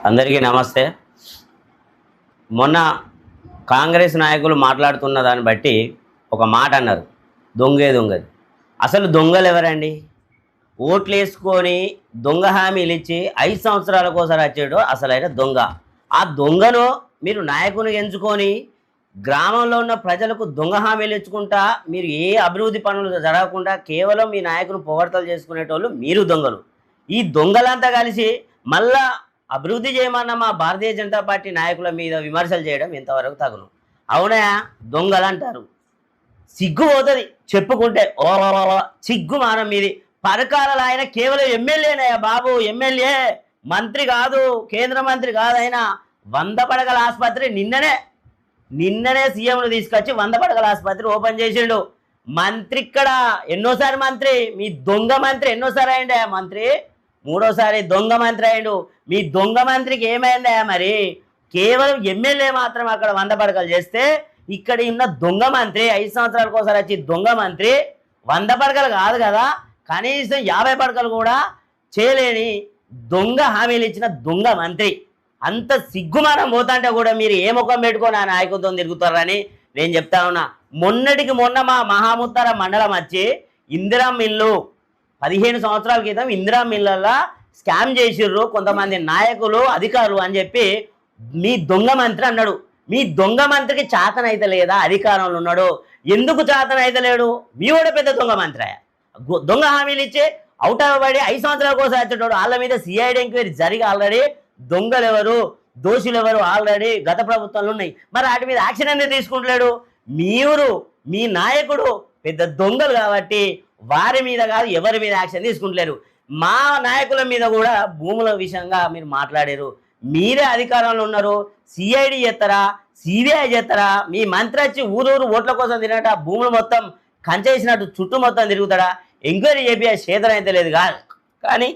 అందరికీ నమస్తే. మొన్న కాంగ్రెస్ నాయకులు మాట్లాడుతున్న దాన్ని బట్టి ఒక మాట అన్నారు, దొంగే దొంగది. అసలు దొంగలు ఎవరండి? ఓట్లు వేసుకొని దొంగ హామీలు ఇచ్చి 5 సంవత్సరాలకోసారి వచ్చేటో అసలైన దొంగ. ఆ దొంగను మీరు నాయకుని ఎంచుకొని గ్రామంలో ఉన్న ప్రజలకు దొంగ హామీలు ఇచ్చుకుంటా మీరు ఏ అభివృద్ధి పనులు జరగకుండా కేవలం మీ నాయకుని పొగడ్తలు చేసుకునేటోళ్ళు మీరు దొంగలు. ఈ దొంగలంతా కలిసి మళ్ళా అభివృద్ధి చేయమన్న మా భారతీయ జనతా పార్టీ నాయకుల మీద విమర్శలు చేయడం ఎంతవరకు తగును? అవునా, దొంగలు అంటారు. సిగ్గు పోతుంది చెప్పుకుంటే. ఓ సిగ్గు మానం మీది. పరకాల ఆయన కేవలం ఎమ్మెల్యేనయ్యా బాబు, ఎమ్మెల్యే, మంత్రి కాదు, కేంద్ర మంత్రి కాదు. ఆయన 100 పడకల ఆసుపత్రి నిన్ననే సీఎంను తీసుకొచ్చి 100 పడకల ఆసుపత్రి ఓపెన్ చేసిండు. మంత్రి ఇక్కడ ఎన్నోసారి మంత్రి, మీ దొంగ మంత్రి ఎన్నోసారి అయిండే మంత్రి, 3వసారి దొంగ మంత్రి అయిండు. మీ దొంగ మంత్రికి ఏమైందా మరి? కేవలం ఎమ్మెల్యే మాత్రం అక్కడ 100 పడకలు చేస్తే ఇక్కడ ఉన్న దొంగ మంత్రి 5 సంవత్సరాలకు ఒకసారి వచ్చి దొంగ మంత్రి 100 పడకలు కాదు కదా, కనీసం 50 పడకలు కూడా చేయలేని దొంగ హామీలు ఇచ్చిన దొంగ మంత్రి. అంత సిగ్గుమానం పోతాంటే కూడా మీరు ఏ ముఖం పెట్టుకొని ఆ నాయకులతో తిరుగుతారని నేను చెప్తా ఉన్నా. మొన్నటికి మొన్న మా మహాముత్తర మండలం వచ్చి ఇందిరా మిల్లు 15 సంవత్సరాల క్రితం ఇందిరా మిల్లల్లో స్కామ్ చేసిర్రు కొంతమంది నాయకులు అధికారులు అని చెప్పి మీ దొంగ మంత్రి అన్నాడు. మీ దొంగ మంత్రికి చేతనైతే లేదా? అధికారంలో ఉన్నాడు, ఎందుకు చేతనైతలేడు? మీ కూడా పెద్ద దొంగ మంత్రి. దొంగ హామీలు ఇచ్చి అవుట్ అవ్వబడి 5 సంవత్సరాల కోసం వచ్చేటోడు. వాళ్ళ మీద సిఐడి ఎంక్వైరీ జరిగి ఆల్రెడీ దొంగలు ఎవరు, దోషులు ఎవరు ఆల్రెడీ గత ప్రభుత్వంలో ఉన్నాయి. మరి వాటి మీద యాక్షన్ అనేది తీసుకుంటలేడు. మీరు మీ నాయకుడు పెద్ద దొంగలు కాబట్టి వారి మీద కాదు ఎవరి మీద యాక్షన్ తీసుకుంటలేరు. మా నాయకుల మీద కూడా భూముల విషయంగా మీరు మాట్లాడారు. మీరే అధికారంలో ఉన్నారు, సిఐడి చేస్తారా, సిబిఐ చేస్తారా? మీ మంత్రి వచ్చి ఊరూరు ఓట్ల కోసం తినట భూములు మొత్తం కంచేసినట్టు చుట్టూ మొత్తం తిరుగుతాడా? ఎంక్వైరీ చేపి చేతన అయితే లేదు కాదు. కానీ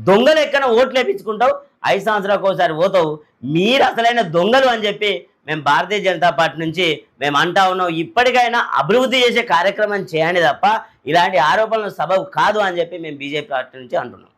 దొంగలు ఎక్కడ ఓట్లు వేయించుకుంటావు, 5 సంవత్సరాలకు ఒకసారి పోతావు. మీరు అసలైన దొంగలు అని చెప్పి మేము భారతీయ జనతా పార్టీ నుంచి మేము అంటా ఉన్నాం. ఇప్పటికైనా అభివృద్ధి చేసే కార్యక్రమం చేయండి తప్ప ఇలాంటి ఆరోపణలు సబబు కాదు అని చెప్పి మేము బీజేపీ పార్టీ నుంచి అంటున్నాం.